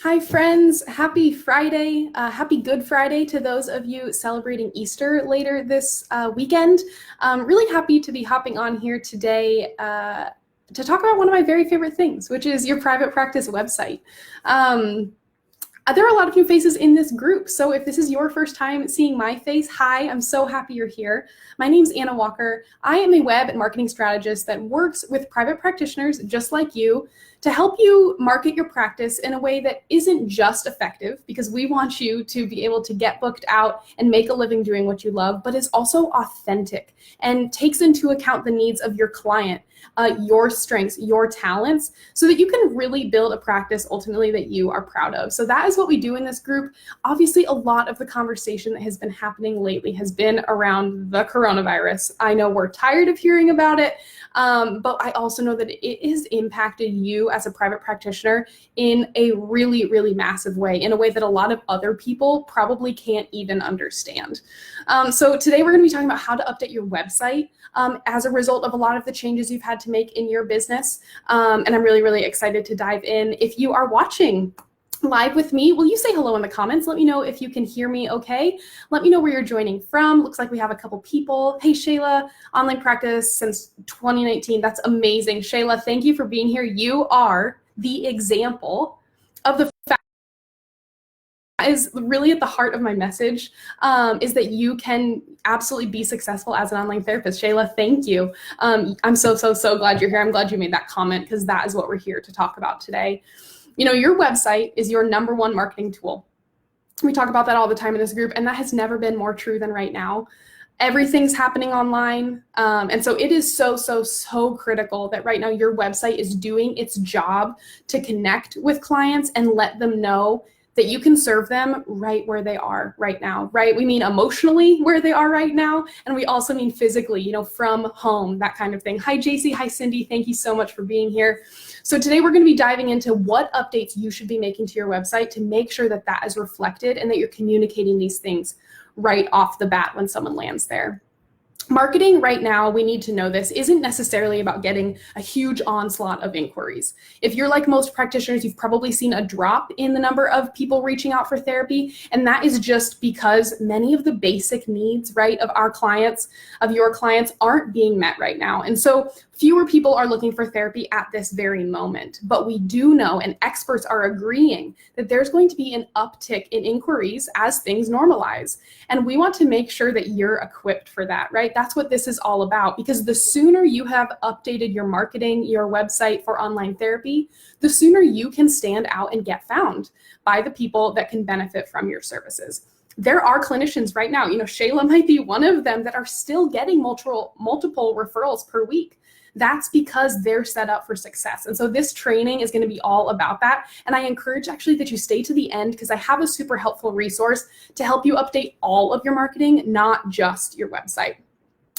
Hi, friends. Happy Friday. Happy Good Friday to those of you celebrating Easter later this weekend. Really happy to be hopping on here today to talk about one of my very favorite things, which is your private practice website. Um, there are a lot of new faces in this group, so if this is your first time seeing my face, hi, I'm so happy you're here. My name's Anna Walker. I am a web and marketing strategist that works with private practitioners just like you to help you market your practice in a way that isn't just effective, because we want you to be able to get booked out and make a living doing what you love, but is also authentic and takes into account the needs of your client, your strengths, your talents, so that you can really build a practice ultimately that you are proud of. So that is what we do in this group. Obviously, a lot of the conversation that has been happening lately has been around the coronavirus. I know we're tired of hearing about it, but I also know that it has impacted you as a private practitioner in a really, really massive way, in a way that a lot of other people probably can't even understand. So today we're going to be talking about how to update your website as a result of a lot of the changes you've had to make in your business. And I'm really, really excited to dive in. If you are watching live with me, will you say hello in the comments? Let me know if you can hear me okay. Let me know where you're joining from. Looks like we have a couple people. Hey, Shayla, online practice since 2019. That's amazing. Shayla, thank you for being here. You are the example of the fact that is really at the heart of my message, is that you can absolutely be successful as an online therapist. Shayla, thank you. I'm so glad you're here. I'm glad you made that comment, because that is what we're here to talk about today. You know, your website is your number one marketing tool. We talk about that all the time in this group, and that has never been more true than right now. Everything's happening online. And so it is so critical that right now your website is doing its job to connect with clients and let them know that you can serve them right where they are right now, right? We mean emotionally where they are right now, and we also mean physically, you know, from home, that kind of thing. Hi, JC. Hi, Cindy. Thank you so much for being here. So today we're going to be diving into what updates you should be making to your website to make sure that that is reflected and that you're communicating these things right off the bat when someone lands there. Marketing right now, we need to know this, isn't necessarily about getting a huge onslaught of inquiries. If you're like most practitioners, you've probably seen a drop in the number of people reaching out for therapy. And that is just because many of the basic needs, right, of our clients, of your clients, aren't being met right now. And so fewer people are looking for therapy at this very moment. But we do know, and experts are agreeing, that there's going to be an uptick in inquiries as things normalize. And we want to make sure that you're equipped for that, right? That's what this is all about, because the sooner you have updated your marketing, your website for online therapy, the sooner you can stand out and get found by the people that can benefit from your services. There are clinicians right now, you know, Shayla might be one of them, that are still getting multiple referrals per week. That's because they're set up for success. And so this training is going to be all about that. And I encourage actually that you stay to the end, because I have a super helpful resource to help you update all of your marketing, not just your website.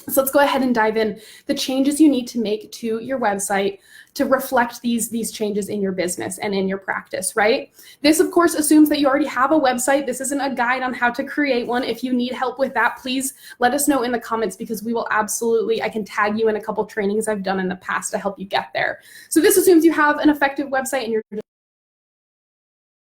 So let's go ahead and dive in. The changes you need to make to your website to reflect these changes in your business and in your practice, right? This, of course, assumes that you already have a website. This isn't a guide on how to create one. If you need help with that, please let us know in the comments, because we will absolutely, I can tag you in a couple trainings I've done in the past to help you get there. So this assumes you have an effective website, and you're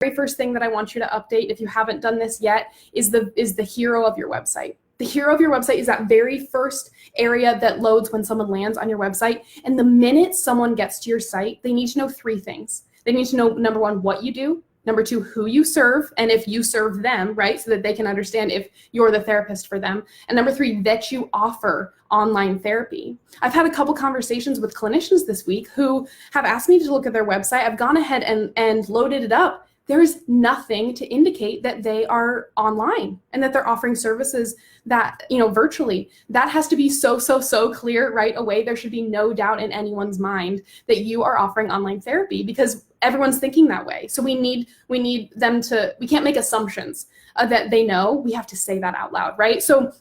very first thing that I want you to update, if you haven't done this yet, is the hero of your website. The hero of your website is that very first area that loads when someone lands on your website. And the minute someone gets to your site, they need to know three things. They need to know, number one, what you do. Number two, who you serve, and if you serve them, right, so that they can understand if you're the therapist for them. And number three, that you offer online therapy. I've had a couple conversations with clinicians this week who have asked me to look at their website. I've gone ahead and loaded it up. There's nothing to indicate that they are online and that they're offering services that, you know, virtually. That has to be so clear right away. There should be no doubt in anyone's mind that you are offering online therapy, because everyone's thinking that way. So we need them to, we can't make assumptions that they know. We have to say that out loud, right? So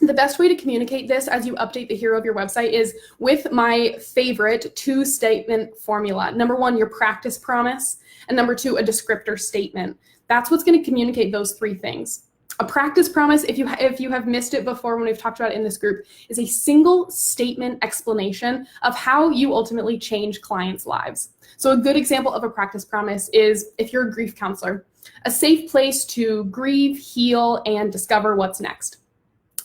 the best way to communicate this as you update the hero of your website is with my favorite 2-statement formula. Number one, your practice promise, and number two, a descriptor statement. That's what's going to communicate those three things. A practice promise, if you have missed it before when we've talked about it in this group, is a single statement explanation of how you ultimately change clients' lives. So a good example of a practice promise is if you're a grief counselor, a safe place to grieve, heal, and discover what's next.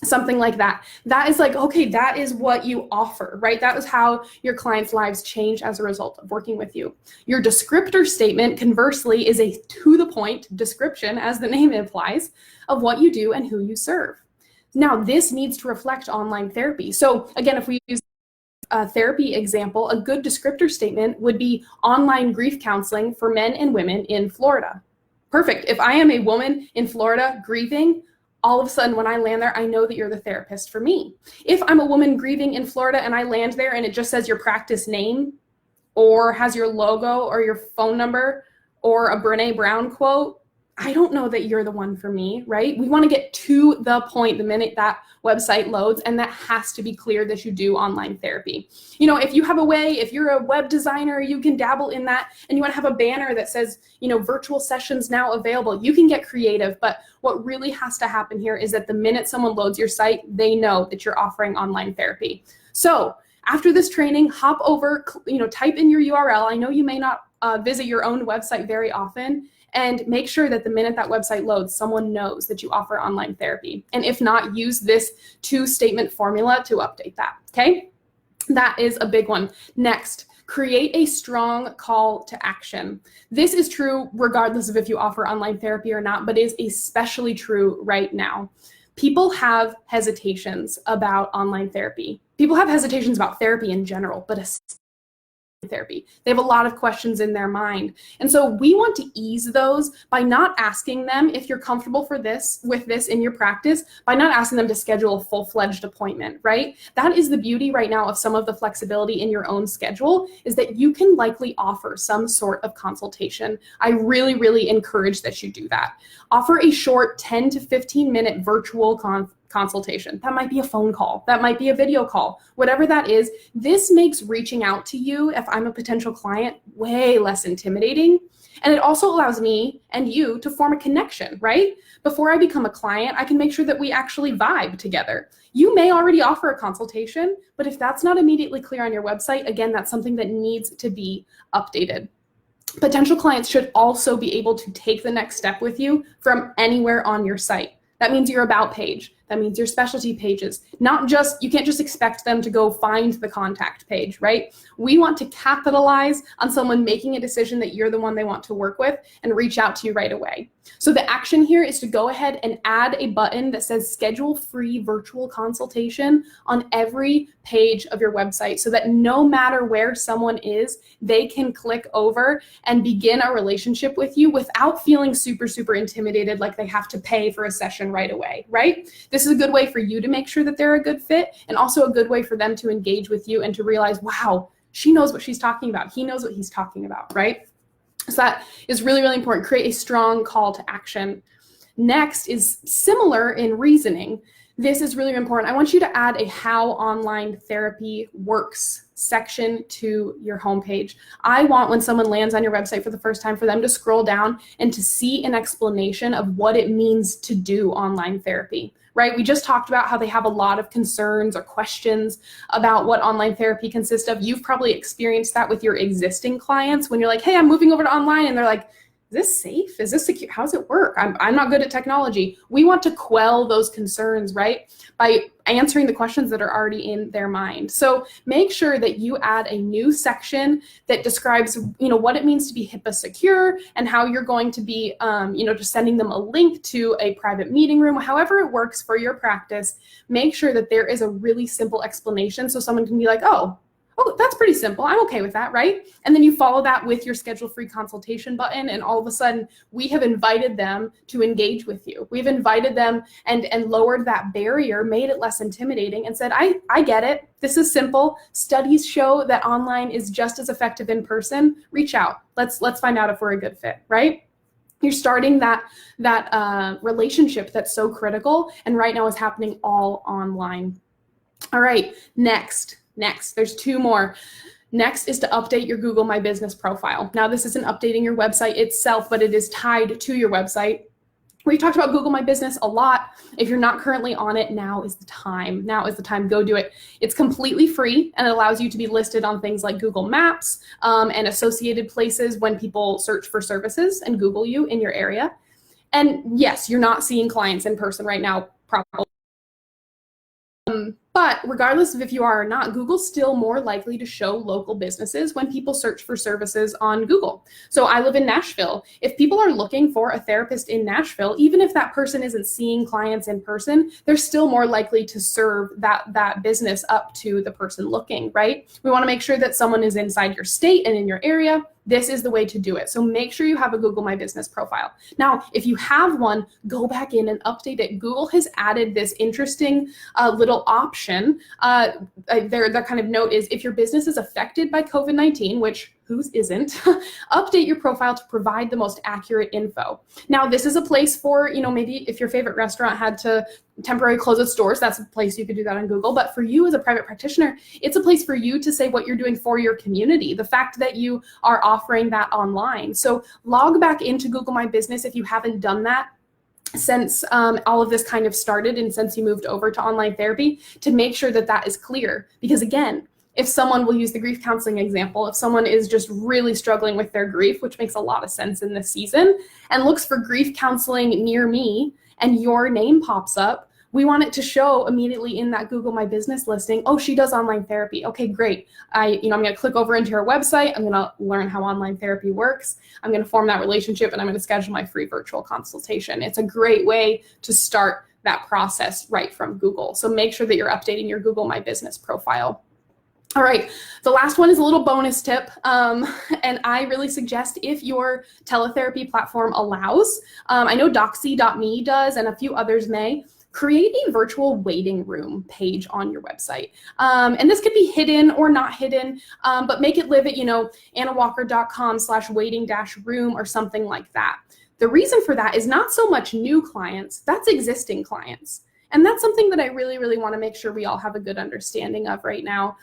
Something like that. That is like, okay, that is what you offer, right? That is how your clients' lives change as a result of working with you. Your descriptor statement, conversely, is a to-the-point description, as the name implies, of what you do and who you serve. Now, this needs to reflect online therapy. So again, if we use a therapy example, a good descriptor statement would be online grief counseling for men and women in Florida. Perfect. If I am a woman in Florida grieving, all of a sudden when I land there, I know that you're the therapist for me. If I'm a woman grieving in Florida and I land there and it just says your practice name or has your logo or your phone number or a Brené Brown quote, I don't know that you're the one for me, right? We want to get to the point the minute that website loads, and that has to be clear that you do online therapy. You know, if you have a way, if you're a web designer, you can dabble in that, and you want to have a banner that says, you know, virtual sessions now available, you can get creative. But what really has to happen here is that the minute someone loads your site, they know that you're offering online therapy. So after this training, hop over, you know, type in your URL. I know you may not visit your own website very often, and make sure that the minute that website loads, someone knows that you offer online therapy. And if not, use this two-statement formula to update that, okay? That is a big one. Next, create a strong call to action. This is true regardless of if you offer online therapy or not, but is especially true right now. People have hesitations about online therapy. People have hesitations about therapy in general, but therapy. They have a lot of questions in their mind. And so we want to ease those by not asking them if you're comfortable with this in your practice, by not asking them to schedule a full-fledged appointment, right? That is the beauty right now of some of the flexibility in your own schedule, is that you can likely offer some sort of consultation. I really, really encourage that you do that. Offer a short 10 to 15 minute virtual consultation. That might be a phone call. That might be a video call. Whatever that is, this makes reaching out to you, if I'm a potential client, way less intimidating. And it also allows me and you to form a connection, right? Before I become a client, I can make sure that we actually vibe together. You may already offer a consultation, but if that's not immediately clear on your website, again, that's something that needs to be updated. Potential clients should also be able to take the next step with you from anywhere on your site. That means your about page. That means your specialty pages. You can't just expect them to go find the contact page, right? We want to capitalize on someone making a decision that you're the one they want to work with and reach out to you right away. So the action here is to go ahead and add a button that says schedule free virtual consultation on every page of your website, so that no matter where someone is, they can click over and begin a relationship with you without feeling super, super intimidated like they have to pay for a session right away, right? This is a good way for you to make sure that they're a good fit, and also a good way for them to engage with you and to realize, wow, she knows what she's talking about. He knows what he's talking about, right? So that is really, really important. Create a strong call to action. Next is similar in reasoning. This is really important. I want you to add a how online therapy works section to your homepage. I want, when someone lands on your website for the first time, for them to scroll down and to see an explanation of what it means to do online therapy, right? We just talked about how they have a lot of concerns or questions about what online therapy consists of. You've probably experienced that with your existing clients when you're like, hey, I'm moving over to online, and they're like, is this safe? Is this secure? How does it work? I'm not good at technology. We want to quell those concerns, right? By answering the questions that are already in their mind. So make sure that you add a new section that describes, what it means to be HIPAA secure, and how you're going to be, just sending them a link to a private meeting room, however it works for your practice. Make sure that there is a really simple explanation so someone can be like, oh, that's pretty simple. I'm okay with that, right? And then you follow that with your schedule free consultation button, and all of a sudden we have invited them to engage with you. We've invited them and lowered that barrier, made it less intimidating, and said, I get it. This is simple. Studies show that online is just as effective in person. Reach out. Let's find out if we're a good fit, right? You're starting that relationship that's so critical, and right now is happening all online. All right, next, there's two more. Next is to update your Google My Business profile. Now, this isn't updating your website itself, but it is tied to your website. We've talked about Google My Business a lot. If you're not currently on it, now is the time. Now is the time. Go do it. It's completely free, and it allows you to be listed on things like Google Maps and associated places when people search for services and Google you in your area. And yes, you're not seeing clients in person right now, probably. But regardless of if you are or not, Google's still more likely to show local businesses when people search for services on Google. So I live in Nashville. If people are looking for a therapist in Nashville, even if that person isn't seeing clients in person, they're still more likely to serve that business up to the person looking, right? We want to make sure that someone is inside your state and in your area. This is the way to do it. So make sure you have a Google My Business profile. Now, if you have one, go back in and update it. Google has added this interesting little option. Their kind of note is, if your business is affected by COVID-19, which whose isn't, update your profile to provide the most accurate info. Now, this is a place for, maybe if your favorite restaurant had to temporarily close its doors, that's a place you could do that on Google. But for you as a private practitioner, it's a place for you to say what you're doing for your community, the fact that you are offering that online. So log back into Google My Business if you haven't done that since all of this kind of started and since you moved over to online therapy, to make sure that that is clear. Because again, if someone, will use the grief counseling example, if someone is just really struggling with their grief, which makes a lot of sense in this season, and looks for grief counseling near me and your name pops up, we want it to show immediately in that Google My Business listing, oh, she does online therapy. Okay, great. I'm going to click over into her website. I'm going to learn how online therapy works. I'm going to form that relationship, and I'm going to schedule my free virtual consultation. It's a great way to start that process right from Google. So make sure that you're updating your Google My Business profile. All right, the last one is a little bonus tip, and I really suggest, if your teletherapy platform allows, I know Doxy.me does and a few others may, create a virtual waiting room page on your website. And this could be hidden or not hidden, but make it live at, annawalker.com/waiting-room or something like that. The reason for that is not so much new clients, that's existing clients. And that's something that I really, really want to make sure we all have a good understanding of right now.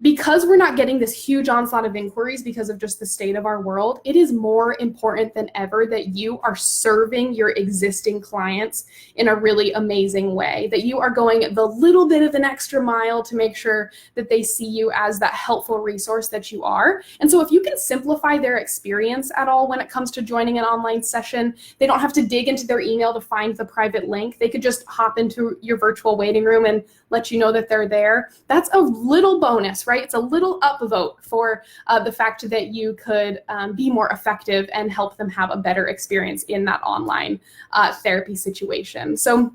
Because we're not getting this huge onslaught of inquiries because of just the state of our world, it is more important than ever that you are serving your existing clients in a really amazing way, that you are going the little bit of an extra mile to make sure that they see you as that helpful resource that you are. And so if you can simplify their experience at all when it comes to joining an online session, they don't have to dig into their email to find the private link. They could just hop into your virtual waiting room and let you know that they're there. That's a little bonus, right? It's a little upvote for the fact that you could be more effective and help them have a better experience in that online therapy situation. So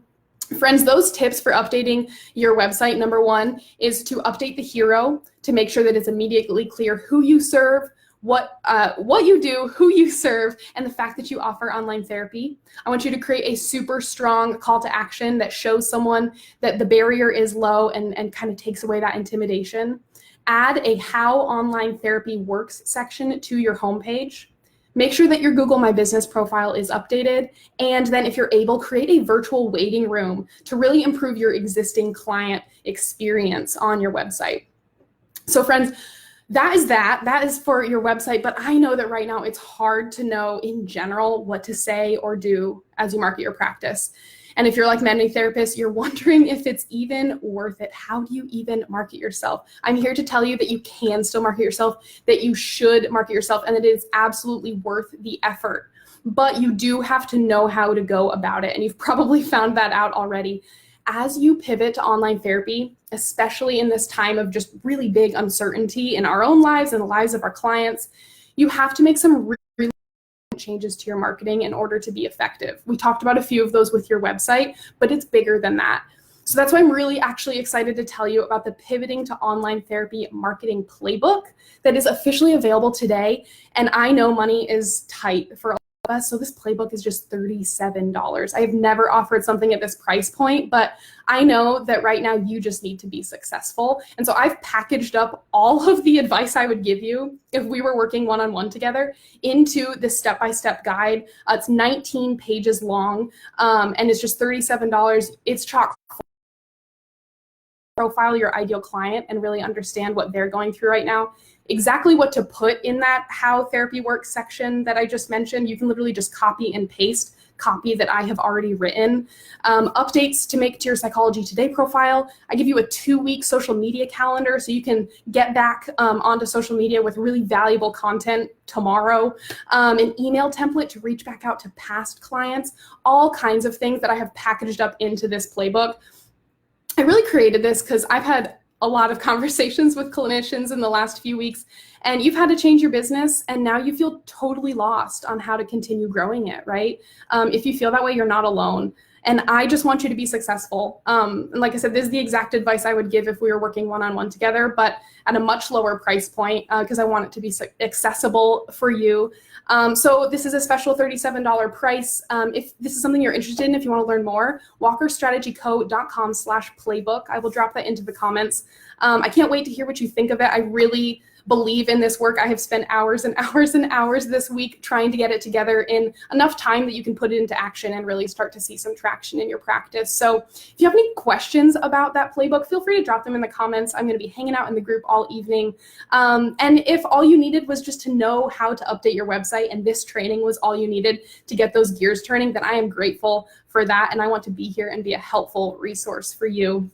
friends, those tips for updating your website, number one is to update the hero to make sure that it's immediately clear who you serve, what you do, who you serve, and the fact that you offer online therapy. I want you to create a super strong call to action that shows someone that the barrier is low and kind of takes away that intimidation. Add a how online therapy works section to your homepage. Make sure that your Google My Business profile is updated. And then if you're able, create a virtual waiting room to really improve your existing client experience on your website. So friends, that is for your website, but I know that right now it's hard to know in general what to say or do as you market your practice. And if you're like many therapists, you're wondering if it's even worth it. How do you even market yourself? I'm here to tell you that you can still market yourself, that you should market yourself, and that it is absolutely worth the effort. But you do have to know how to go about it, and you've probably found that out already. As you pivot to online therapy, especially in this time of just really big uncertainty in our own lives and the lives of our clients, you have to make some really changes to your marketing in order to be effective. We talked about a few of those with your website, but it's bigger than that. So that's why I'm really actually excited to tell you about the Pivoting to Online Therapy Marketing Playbook that is officially available today. And I know money is tight for us, so this playbook is just $37. I have never offered something at this price point, but I know that right now you just need to be successful. And so I've packaged up all of the advice I would give you if we were working one-on-one together into this step-by-step guide. It's 19 pages long, and it's just $37. It's chock profile your ideal client and really understand what they're going through right now, exactly what to put in that how therapy works section that I just mentioned. You can literally just copy and paste copy that I have already written. Updates to make to your Psychology Today profile. I give you a 2-week social media calendar so you can get back onto social media with really valuable content tomorrow. An email template to reach back out to past clients. All kinds of things that I have packaged up into this playbook. I really created this because I've had a lot of conversations with clinicians in the last few weeks, and you've had to change your business and now you feel totally lost on how to continue growing it, right? If you feel that way, you're not alone. And I just want you to be successful. And like I said, this is the exact advice I would give if we were working one-on-one together, but at a much lower price point because I want it to be accessible for you. So this is a special $37 price. If this is something you're interested in, if you want to learn more, walkerstrategyco.com/playbook. I will drop that into the comments. I can't wait to hear what you think of it. I really believe in this work. I have spent hours and hours and hours this week trying to get it together in enough time that you can put it into action and really start to see some traction in your practice. So if you have any questions about that playbook, feel free to drop them in the comments. I'm going to be hanging out in the group all evening. And if all you needed was just to know how to update your website and this training was all you needed to get those gears turning, then I am grateful for that. And I want to be here and be a helpful resource for you.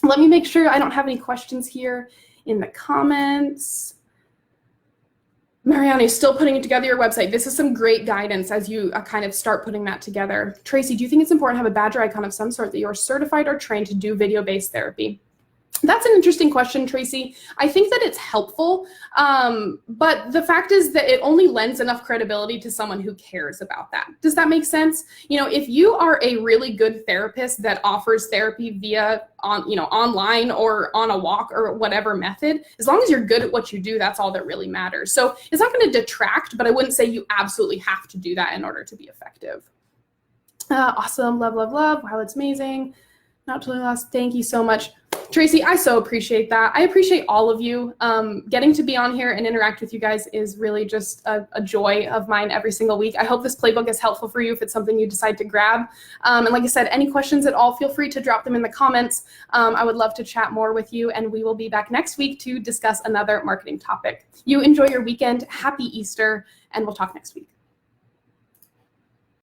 Let me make sure I don't have any questions here in the comments. Mariana is still putting together your website. This is some great guidance as you kind of start putting that together. Tracy, do you think it's important to have a badge or icon of some sort that you are certified or trained to do video-based therapy? That's an interesting question, Tracy. I think that it's helpful, but the fact is that it only lends enough credibility to someone who cares about that. Does that make sense? You know, if you are a really good therapist that offers therapy via online or on a walk or whatever method, as long as you're good at what you do, that's all that really matters. So it's not going to detract, but I wouldn't say you absolutely have to do that in order to be effective. Awesome. Love, love, love. Wow, that's amazing. Not totally lost. Thank you so much. Tracy, I so appreciate that. I appreciate all of you. Getting to be on here and interact with you guys is really just a joy of mine every single week. I hope this playbook is helpful for you if it's something you decide to grab. And like I said, any questions at all, feel free to drop them in the comments. I would love to chat more with you, and we will be back next week to discuss another marketing topic. You enjoy your weekend. Happy Easter, and we'll talk next week.